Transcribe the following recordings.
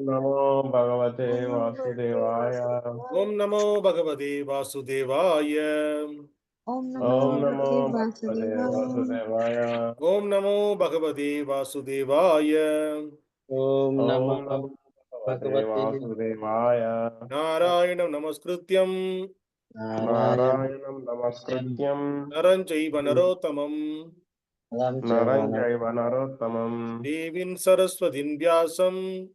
Namo Bhagavate Vasudevaya. Om Namo Bhagavate Vasudevaya. Om Namo Bhagavate Vasudevaya. Om Namo Bhagavate Vasudevaya. Om Namo Bhagavate Vasudevaya. Narayanam Namaskrutyam Narayanam Namaskrutyam Naranchaiva Narottamam Naranjaiva Narottamam Devim Saraswatim Vyasam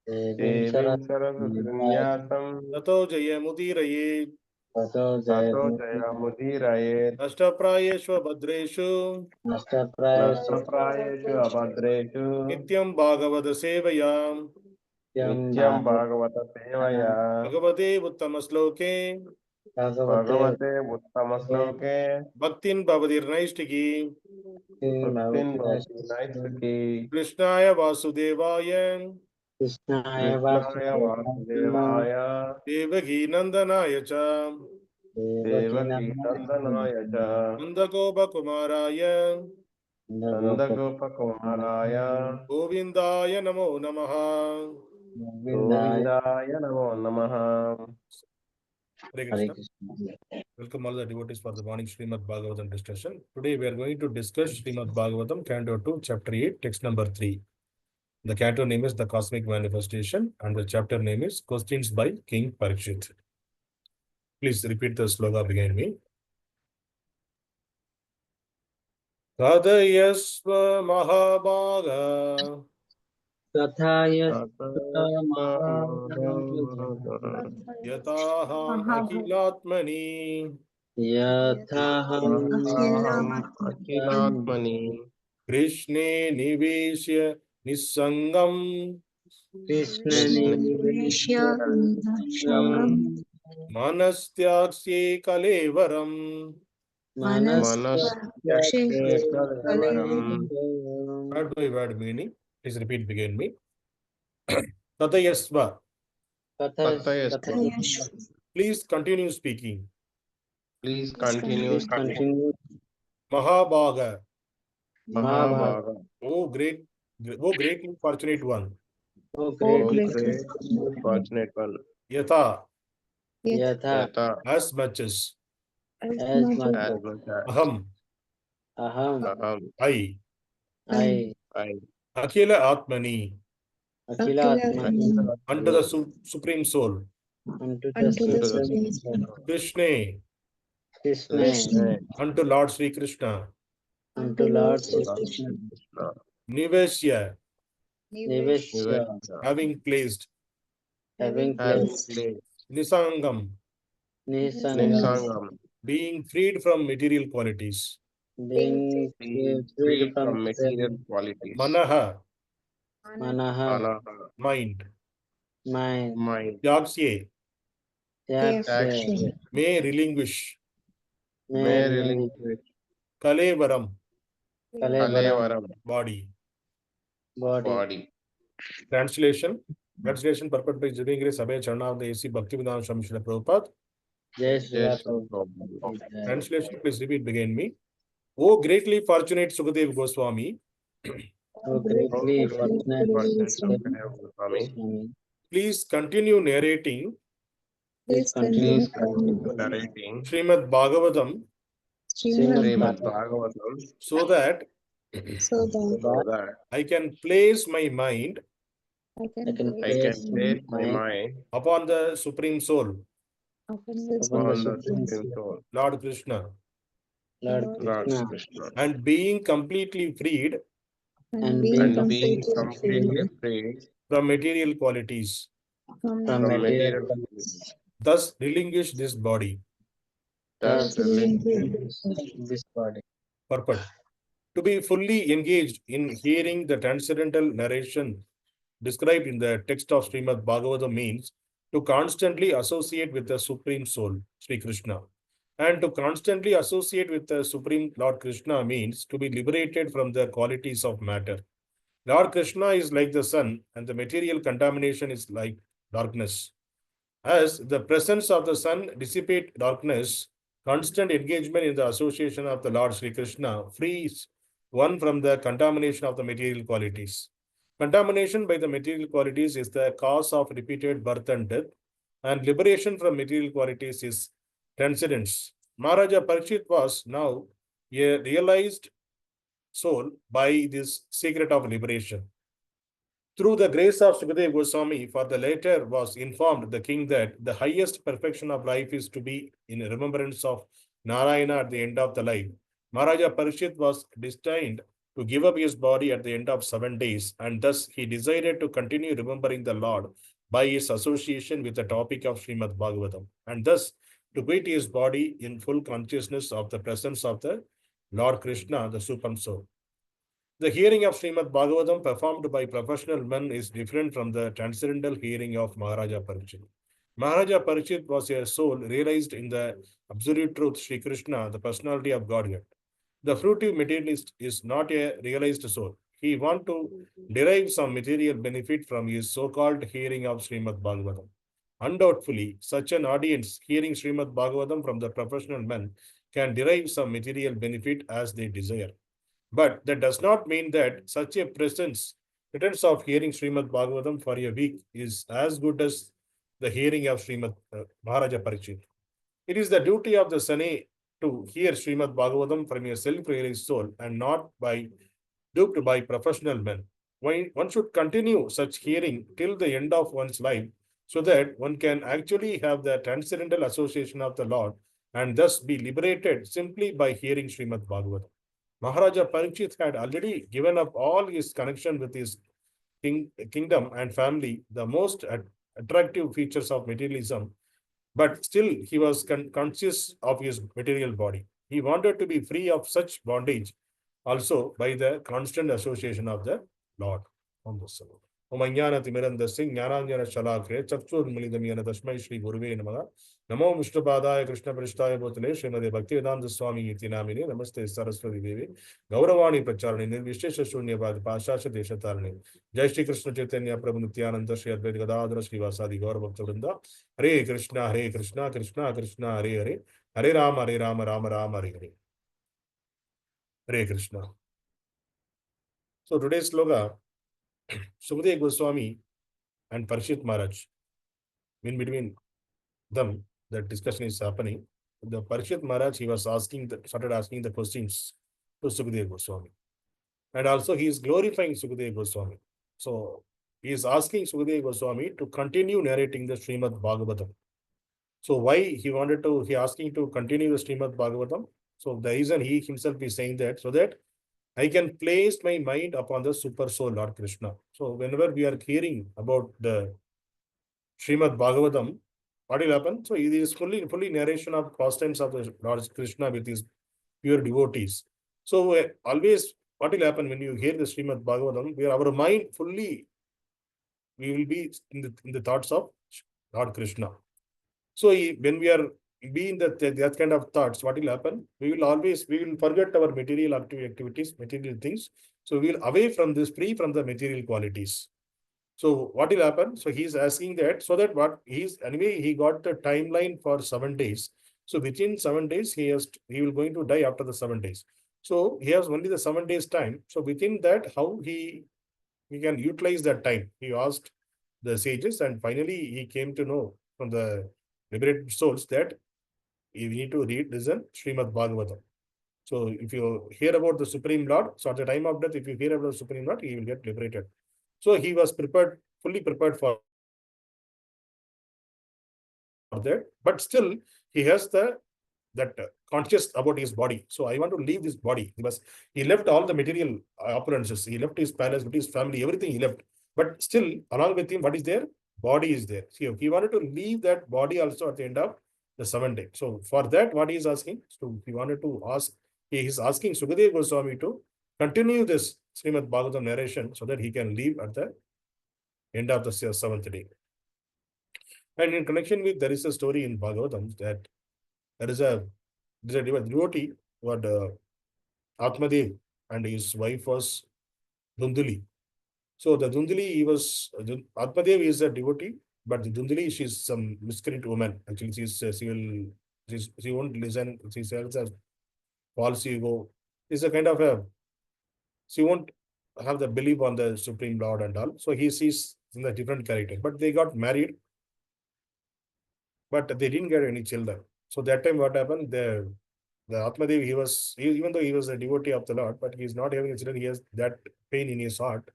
Devim Saraswatinyasam Tato Jayamudiraye Tato Jayamudiraye Ashtaprayeshva Bhadreshu Nashtaprayeshu Abhadreshu Nityam Bhagavata Sevayam Nityam Bhagavata Sevaya Bhagavate Uttamasloke Bhagavate Uttamasloke Bhaktin Bhavadir Naistiki Bhaktin Bhavati Naistaki Krishnaya Vasudevaya Krishnaya Vasudevaya Devaki Nandanaya Cha Devaki Nandanaya Cha Nandagopa Kumaraya Nandagopakumaraya Govindaya Namo Namaha. Govindaya Namo Namaha. Hare Krishna. Welcome all the devotees for the morning Śrīmad-Bhāgavatam discussion. Today we are going to discuss Śrīmad-Bhāgavatam, Canto 2, Chapter 8, Text number 3. The canto name is The Cosmic Manifestation and the chapter name is Questions by King Parīkṣit. Please repeat the sloga behind me. Kathayasva mahābhāga yathāham akhila-ātmani Aham akhila-ātmani kṛṣṇe niveśya niḥsaṅgam kṛṣṇe niveśya tyakṣye kalevaram. tyakṣye kalevaram. Word by word meaning. Please repeat behind me. Kathayasva. Please continue speaking. Please continue speaking. Mahābhāga. Mahābhāga. Oh greatly fortunate one. Oh great fortunate one. Yathā. Yathā. As much as. As much as. Aham. Aham. I. I. Akhila-ātmani. akhila-ātmani Unto the Supreme Soul. unto the Supreme Kṛṣṇe. Kṛṣṇa. Unto Lord Śrī Kṛṣṇa. unto Lord Śrī Kṛṣṇa, Niveśya. niveśya, Having placed. having placed Niḥsaṅgam. niḥsaṅgam, Being freed from material qualities. being freed from material qualities. Manaḥ. manaḥ, Mind. mind, Tyakṣye. tyakṣye, May relinquish. may relinquish. Kalevaram. kalevaram, Body. body. Translation. Purport by Jiving Grace Abhay Charana of the A.C. Bhaktivedanta Swami Srila Prabhupada. Jai Shri Yes. Prabhupada. Translation. Please repeat behind me. O greatly fortunate Śukadeva Gosvāmī. So greatly fortunate Swami. Please continue narrating Please Please continue continue narrating Śrīmad-Bhāgavatam Śrīmad-Bhāgavatam so that so that I can place my mind I can I can place my mind upon the Supreme Soul, upon on the the Supreme Soul, Lord Kṛṣṇa, Lord Lord Kṛṣṇa, Kṛṣṇa, and being completely freed and and being being completely free from material qualities, from from material material thus relinquish this body. thus this body. Purport. To be fully engaged in hearing the transcendental narration described in the text of Śrīmad-Bhāgavatam means to constantly associate with the Supreme Soul, Śrī Kṛṣṇa. And to constantly associate with the Supreme Lord Kṛṣṇa means to be liberated from the qualities of matter. Lord Kṛṣṇa is like the sun, and the material contamination is like darkness. As the presence of the sun dissipates darkness, constant engagement in the association of the Lord Śrī Kṛṣṇa frees one from the contamination of the material qualities. Contamination by the material qualities is the cause of repeated birth and death, and liberation from material qualities is transcendence. Mahārāja Parīkṣit was now a realized soul by this secret of liberation. Through the grace of Śukadeva Gosvāmī, for the latter was informed the king that the highest perfection of life is to be in remembrance of Narayana at the end of the life. Mahārāja Parīkṣit was destined to give up his body at the end of 7 days, and thus he decided to continue remembering the Lord by his association with the topic of Śrīmad-Bhāgavatam, and thus to quit his body in full consciousness of the presence of the Lord Kṛṣṇa, the Supreme Soul. The hearing of Śrīmad-Bhāgavatam performed by professional men is different from the transcendental hearing of Mahārāja Parīkṣit. Mahārāja Parīkṣit was a soul realized in the absolute truth, Śrī Kṛṣṇa, the personality of Godhead. The fruitive materialist is not a realized soul. He wants to derive some material benefit from his so-called hearing of Śrīmad-Bhāgavatam. Undoubtedly, such an audience hearing Śrīmad-Bhāgavatam from the professional men can derive some material benefit as they desire. But that does not mean that such a pretense of hearing Śrīmad-Bhāgavatam for a week is as good as the hearing of Mahārāja Parīkṣit. It is the duty of the Sane to hear Śrīmad-Bhāgavatam from a self-realized soul and not by duped by professional men. One should continue such hearing till the end of one's life so that one can actually have the transcendental association of the Lord and thus be liberated simply by hearing Śrīmad-Bhāgavatam. Mahārāja Parīkṣit had already given up all his connection with his kingdom and family, the most attractive features of materialism, but still he was conscious of his material body. He wanted to be free of such bondage also by the constant association of the Lord. Om Ajnana-timirandasya Jnananjana-shalakaya Chakshurmilidamyana Tasmai Shri Guruve Namaha Namo Vishnupadaya Krishna Prishtaya Bhutale Śrīmade Bhaktivedanta Swami Iti Namine Namaste Saraswati Devi Gauravani Pracharane Nirvishesha Shunyavad Pashasha Deshatarane Jai Shri Krishna Chaitanya Prabhu Nityananda Shri Advaita Gadadhara Shri Vasadi Gaura Bhakta Vrinda Hare Krishna Krishna Krishna Hare Hare Hare Rama Rama Rama Hare Hare Hare Krishna. So today's sloga, Śukadeva Gosvāmī and Parīkṣit Maharaj. In between them, the discussion is happening. The Parīkṣit Maharaj, he was started asking the questions to Śukadeva Gosvāmī. And also he is glorifying Śukadeva Gosvāmī. So he is asking Śukadeva Gosvāmī to continue narrating the Śrīmad-Bhāgavatam. So why he asking to continue the Śrīmad-Bhāgavatam? So the reason he himself is saying that, so that I can place my mind upon the Super Soul Lord Kṛṣṇa. So whenever we are hearing about the Śrīmad-Bhāgavatam, what will happen? So it is fully narration of pastimes of the Lord Kṛṣṇa with his pure devotees. So always what will happen when you hear the Śrīmad-Bhāgavatam, where our mind fully, we will be in the thoughts of Lord Kṛṣṇa. So when we are in that kind of thoughts, what will happen? We will forget our material activities, material things. So we will away from this, free from the material qualities. So what will happen? So he is asking that, so that anyway, he got the timeline for 7 days. So within 7 days, he will going to die after the 7 days. So he has only the 7 days time. So within that, how he can utilize that time? He asked the sages, and finally he came to know from the liberated souls that you need to listen Śrīmad-Bhāgavatam. So if you hear about the Supreme Lord, so at the time of death, if you hear about the Supreme Lord, he will get liberated. So he was fully prepared for that, but still he has that conscious about his body. So I want to leave this body, because he left all the material opulences. He left his palace, his family, everything he left. But still, along with him, what is there? Body is there. So he wanted to leave that body also at the end of the 7th day. So for that, what he is asking, so he wanted to ask, he is asking Śukadeva Gosvāmī to continue this Śrīmad-Bhāgavatam narration so that he can leave at the end of the 7th day. And in connection with, there is a story in Bhagavatam that there is a devotee what Atmadev and his wife was Dunduli. So the Dunduli, Atmadev is a devotee, but the Dunduli, she's some miscreant woman. Actually, she won't listen. She sells a false ego. It's a kind of she won't have the belief on the Supreme Lord and all. So he sees in the different character. But they got married, but they didn't get any children. So that time what happened? The Atmadev, even though he was a devotee of the Lord, but he is not having a children, he has that pain in his heart.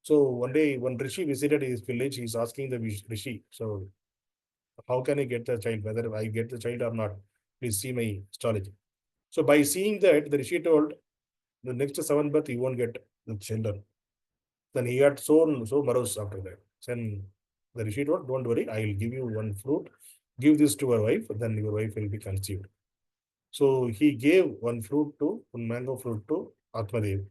So one day, when Rishi visited his village, he's asking the Rishi, so how can I get the child? Whether I get the child or not, please see my astrology. So by seeing that, the Rishi told, the next 7 birth, you won't get the children. Then he got so morose after that. Then the Rishi told, don't worry, I will give you one fruit. Give this to your wife, then your wife will be conceived. So he gave one mango fruit to Atmadev.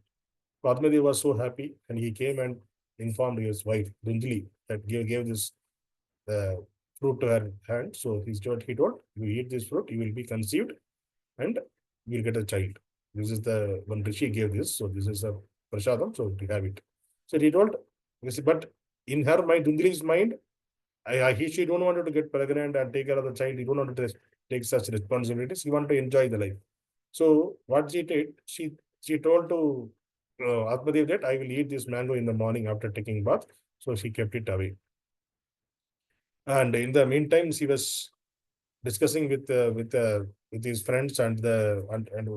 Atmadev was so happy, and he came and informed his wife, Dundli, that gave this fruit to her hand. So he told, you eat this fruit, you will be conceived, and you will get a child. This is the when Rishi gave this. So this is a prasadam, so to have it. So he told, but in her mind, Dundli's mind, she don't want to get pregnant and take care of the child. He don't want to take such responsibilities. He want to enjoy the life. So what she did, she told to Atmadev that I will eat this mango in the morning after taking bath. So she kept it away. And in the meantime, she was discussing with his friends and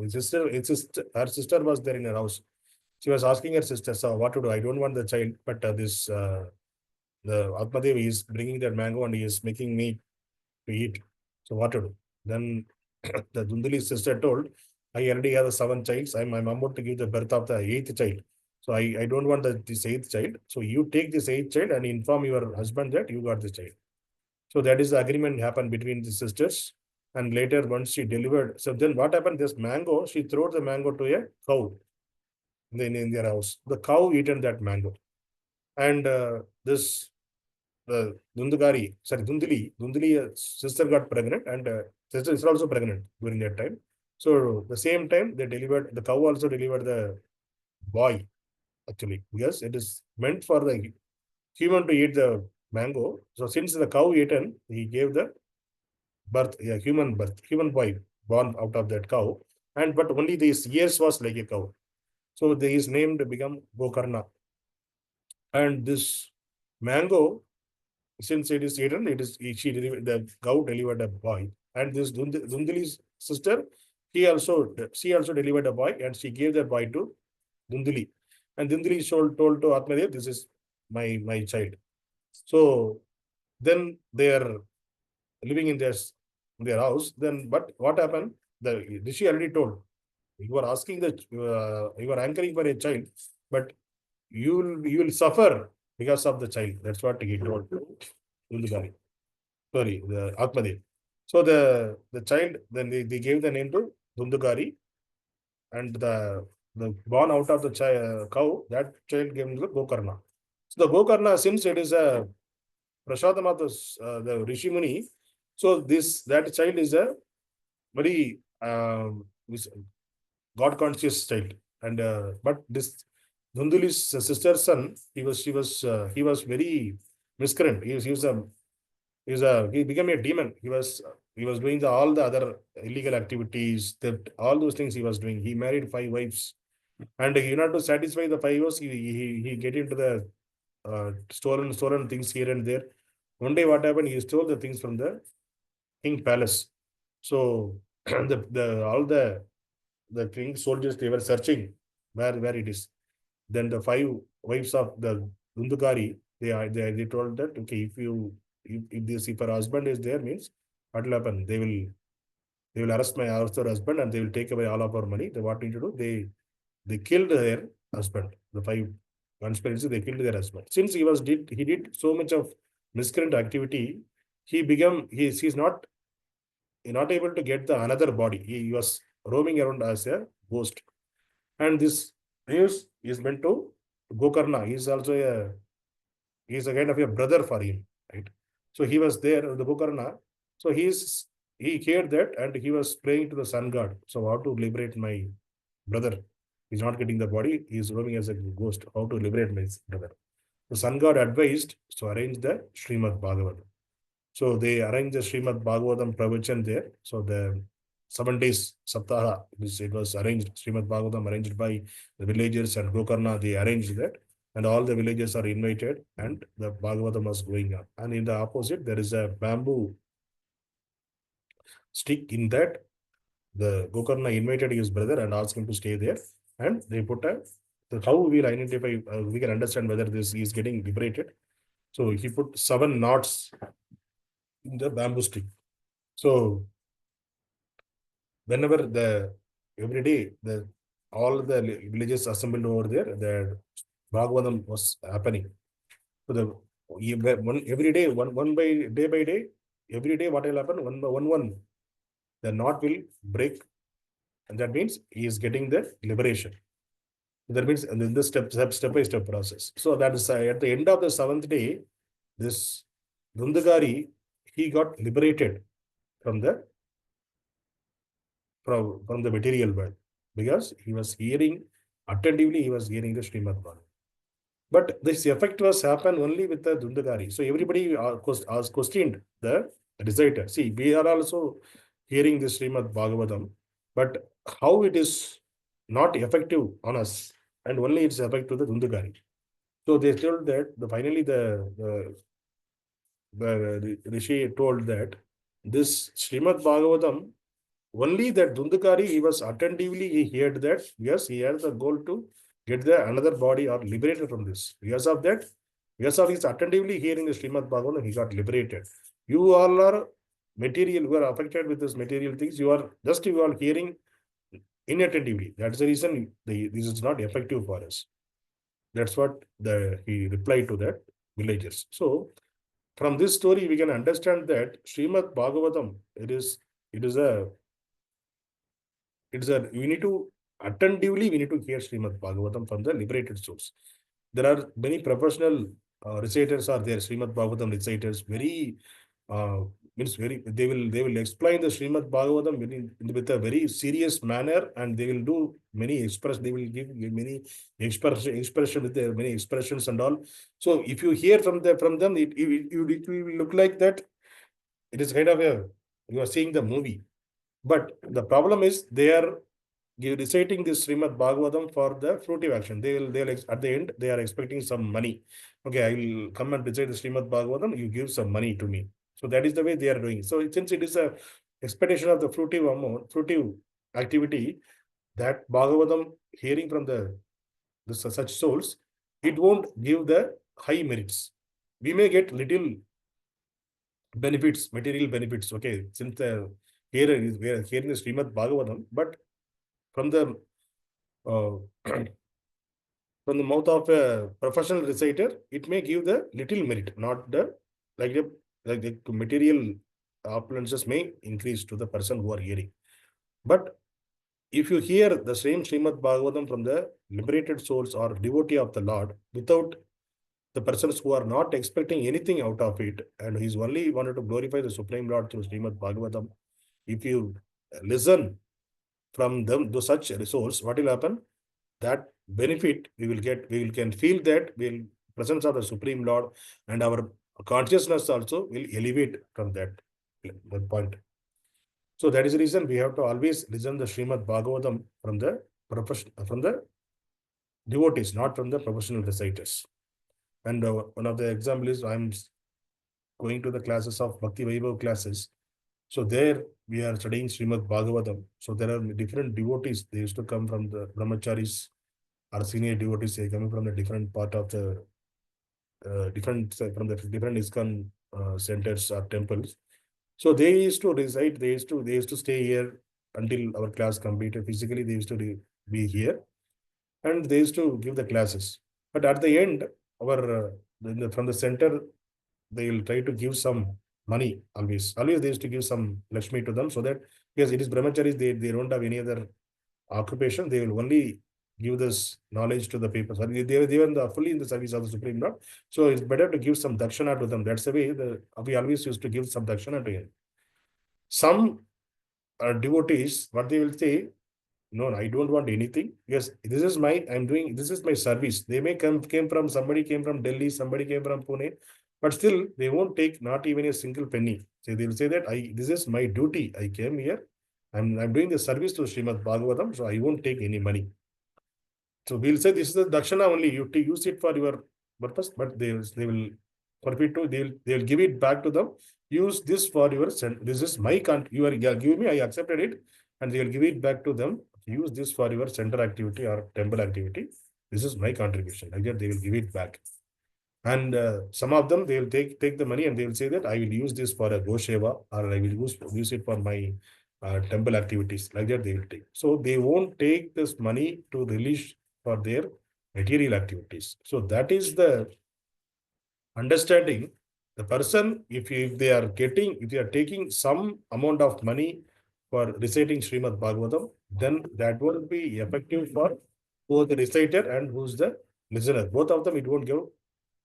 his sister. Her sister was there in her house. She was asking her sister, so what to do? I don't want the child, but the Atmadev is bringing that mango and he is making me to eat. So what to do? Then the Dundali's sister told, I already have 7 childs. I'm about to give the birth of the 8th child. So I don't want this 8th child. So you take this 8th child and inform your husband that you got the child. So that is the agreement happened between the sisters. And later, once she delivered, so then what happened? This mango, she threw the mango to a cow in their house. The cow eaten that mango. And the Dundali sister got pregnant, and sister is also pregnant during that time. So the same time the cow also delivered the boy, actually, because it is meant for the human to eat the mango. So since the cow eaten, he gave the human boy born out of that cow. But only these ears was like a cow. So his name become Gokarna. And this mango, since it is eaten, the cow delivered a boy. And this Dundali's sister, she also delivered a boy, and she gave that boy to Dundali. And Dundali told to Atmadev, this is my child. So then they are living in their house. Then, but what happened? The Rishi already told, you are asking you are anchoring for a child, but you will suffer because of the child. That's what he told Dundugari. Sorry, the Atmadev. So the child, then they gave the name to Dundugari, and the born out of the cow, that child gave to Gokarna. So the Gokarna, since it is a prasadam of the Rishi Muni, so that child is a very God conscious child. And but this Dunduli's sister's son, he was very miscreant. He became a demon. He was doing all the other illegal activities, that all those things he was doing. He married 5 wives, and in order to satisfy the 5 wives, he get into the stolen things here and there. One day, what happened? He stole the things from the king palace. So all the king soldiers, they were searching where it is. Then the 5 wives of the Dundugari, they told that, okay, if her husband is there, means what will happen? They will arrest our husband, and they will take away all of our money. Then what need to do? They killed their husband. The 5 conspiracy, they killed their husband. Since he did so much of miscreant activity, he's not able to get the another body. He was roaming around as a ghost. And this news is meant to Gokarna. He's a kind of a brother for him, right? So he was there, the Gokarna. So he heard that, and he was praying to the sun god. So how to liberate my brother? He's not getting the body. He's roaming as a ghost. How to liberate my brother? The sun god advised to arrange the Śrīmad-Bhāgavatam. So they arranged the Śrīmad-Bhāgavatam pravachan there. So 7 days Saptaha. It was arranged, Śrīmad-Bhāgavatam arranged by the villagers and Gokarna, they arranged that. And all the villagers are invited and the Bhagavatam was going on. And in the opposite, there is a bamboo stick. In that, the Gokarna invited his brother and asked him to stay there. And they put how we will identify, we can understand whether this is getting liberated. So he put 7 knots in the bamboo stick. So whenever every day, all the villages assembled over there, the Bhagavatam was happening. So every day, one by day, every day what will happen? One, the knot will break. And that means he is getting the liberation. That means in the step by step process. So that is at the end of the 7th day, this Dundagari, he got liberated from the material world, because he was hearing attentively, he was hearing the Śrīmad-Bhāgavatam. But this effect was happened only with the Dundagari. So everybody questioned the reciter. See, we are also hearing the Śrīmad-Bhāgavatam, but how it is not effective on us, and only it's effect to the Dundagari. So they told that finally the Rishi told that this Śrīmad-Bhāgavatam, only that Dundagari, he was attentively, he heard that, yes, he had the goal to get another body or liberated from this. Because of that, because of his attentively hearing the Śrīmad-Bhāgavatam, he got liberated. You all are material, you are affected with this material things, you are hearing inattentively. That's the reason this is not effective for us. That's what he replied to that villagers. So from this story, we can understand that Śrīmad-Bhāgavatam, we need to attentively, we need to hear Śrīmad-Bhāgavatam from the liberated source. There are many professional reciters are there, Śrīmad-Bhāgavatam reciters, they will explain the Śrīmad-Bhāgavatam with a very serious manner, and they will do many they will give many expression with their many expressions and all. So if you hear from them, it will look like that it is kind of you are seeing the movie. But the problem is they are reciting this Śrīmad-Bhāgavatam for the fruitive action. They'll at the end, they are expecting some money. Okay, I will come and recite the Śrīmad-Bhāgavatam, you give some money to me. So that is the way they are doing. So since it is a expectation of the fruitive activity, that Bhagavatam hearing from such souls, it won't give the high merits. We may get little benefits, material benefits. Okay, since we are hearing the Śrīmad-Bhāgavatam, but from the mouth of a professional reciter, it may give the little merit, not the material opulences may increase to the person who are hearing. But if you hear the same Śrīmad-Bhāgavatam from the liberated souls or devotee of the Lord, without the persons who are not expecting anything out of it, and he's only wanted to glorify the Supreme Lord through Śrīmad-Bhāgavatam, if you listen from them to such resource, what will happen? That benefit we will get, can feel that presence of the Supreme Lord, and our consciousness also will elevate from that point. So that is the reason we have to always listen the Śrīmad-Bhāgavatam from the devotees, not from the professional reciters. And one of the examples is I'm going to the classes of Bhakti Vaibhav classes. So there we are studying Śrīmad-Bhāgavatam. So there are different devotees. They used to come from the brahmacharis or senior devotees. They coming from the different part of the different ISKCON centers or temples. So they used to reside. They used to stay here until our class completed. Physically, they used to be here, and they used to give the classes. But at the end, from the center, they will try to give some money always. Always they used to give some Lakshmi to them, so that because it is brahmacharis, they don't have any other occupation. They will only give this knowledge to the people. So they were fully in the service of the Supreme Lord. So it's better to give some dakshana to them. That's the way we always used to give some dakshana to him. Some devotees, what they will say, no, I don't want anything. Yes, this is my service. They may somebody came from Delhi, somebody came from Pune, but still they won't take not even a single penny. So they will say that this is my duty. I came here I'm doing the service to Śrīmad-Bhāgavatam, so I won't take any money. So we'll say this is the dakshana only. You use it for your purpose, but they will forfeit to, they'll give it back to them. Use this for your, this is my you are giving me, I accepted it, and they will give it back to them. Use this for your center activity or temple activity. This is my contribution. Like that, they will give it back. And some of them, they will take the money and they will say that I will use this for a Gosheva, or I will use it for my temple activities. Like that, they will take. So they won't take this money to release for their material activities. So that is the understanding. The person, if they are taking some amount of money for reciting Śrīmad-Bhāgavatam, then that will be effective for both the reciter and who's the listener. Both of them, it won't give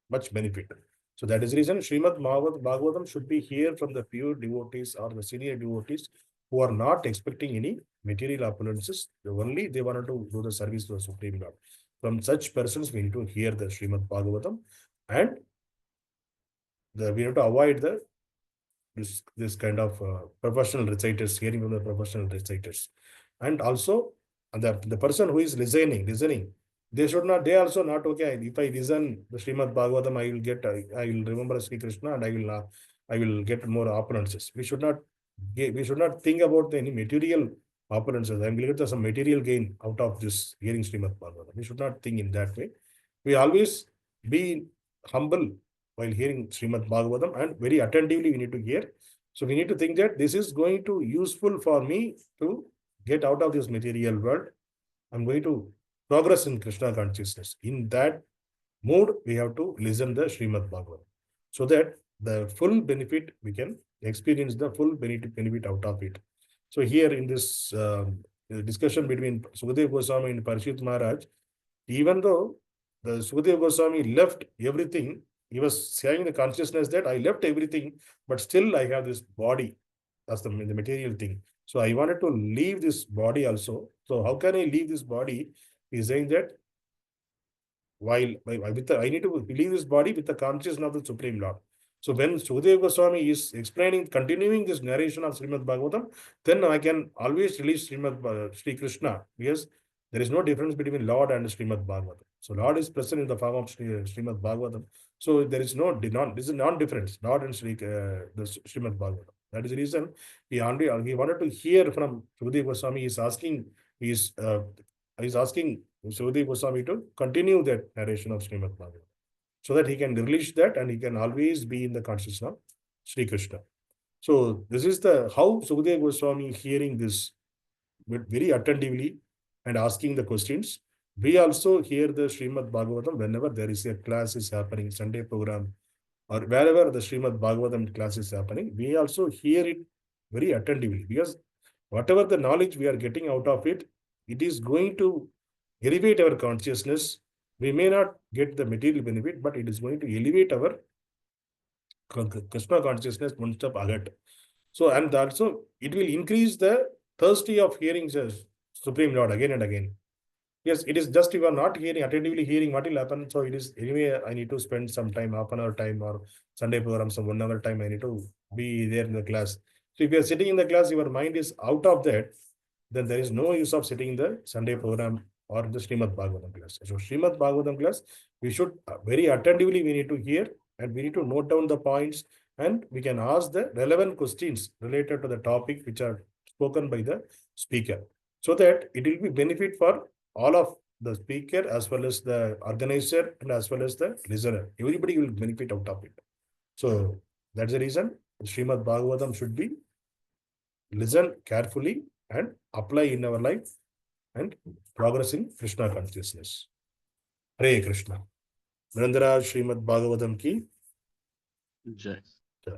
much benefit. So that is the reason Śrīmad-Bhāgavatam should be here from the pure devotees or the senior devotees who are not expecting any material opulences. Only they wanted to do the service to the Supreme Lord. From such persons, we need to hear the Śrīmad-Bhāgavatam, and we have to avoid this kind of professional reciters, hearing from the professional reciters. And also the person who is listening, they should not, they also not, okay, if I listen the Śrīmad-Bhāgavatam, I will remember Śrī Kṛṣṇa and I will get more opulences. We should not think about any material opulences. I will get some material gain out of this hearing Śrīmad-Bhāgavatam. We should not think in that way. We always be humble while hearing Śrīmad-Bhāgavatam, and very attentively we need to hear. So we need to think that this is going to useful for me to get out of this material world. I'm going to progress in Krishna consciousness. In that mood, we have to listen the Śrīmad-Bhāgavatam, so that the full benefit, we can experience the full benefit out of it. So here in this discussion between Śukadeva Gosvāmī and Parīkṣit Mahārāja, even though the Śukadeva Gosvāmī left everything, he was saying the consciousness that I left everything, but still I have this body. That's the material thing. So I wanted to leave this body also. So how can I leave this body? He's saying that I need to leave this body with the consciousness of the Supreme Lord. So when Śukadeva Gosvāmī is continuing this narration of Śrīmad-Bhāgavatam, then I can always release Śrī Kṛṣṇa, because there is no difference between Lord and Śrīmad-Bhāgavatam. So Lord is present in the form of Śrīmad-Bhāgavatam. So there is this is non-difference, Lord and the Śrīmad-Bhāgavatam. That is the reason he wanted to hear from Śukadeva Gosvāmī. He's asking Śukadeva Gosvāmī to continue that narration of Śrīmad-Bhāgavatam, so that he can release that and he can always be in the consciousness of Śrī Kṛṣṇa. So this is how Śukadeva Gosvāmī hearing this very attentively and asking the questions. We also hear the Śrīmad-Bhāgavatam whenever there is a class is happening, Sunday program, or wherever the Śrīmad-Bhāgavatam class is happening, we also hear it very attentively, because whatever the knowledge we are getting out of it, it is going to elevate our consciousness. We may not get the material benefit, but it is going to elevate our Krishna consciousness one step ahead. So, and also it will increase the thirsty of hearing the Supreme Lord again and again. Yes, it is just you are not attentively hearing, what will happen. So it is anyway, I need to spend some time, half an hour time, or Sunday program, some 1 hour time, I need to be there in the class. So if you are sitting in the class, your mind is out of that, then there is no use of sitting in the Sunday program or the Śrīmad-Bhāgavatam class. So Śrīmad-Bhāgavatam class, we should very attentively, we need to hear, and we need to note down the points, and we can ask the relevant questions related to the topic which are spoken by the speaker, so that it will be benefit for all of the speaker as well as the organizer and as well as the listener. Everybody will benefit out of it. So that's the reason Śrīmad-Bhāgavatam should be listened carefully and apply in our life and progress in Krishna consciousness. Hare Krishna. Narendra Śrīmad-Bhāgavatam ki Jai. Jai.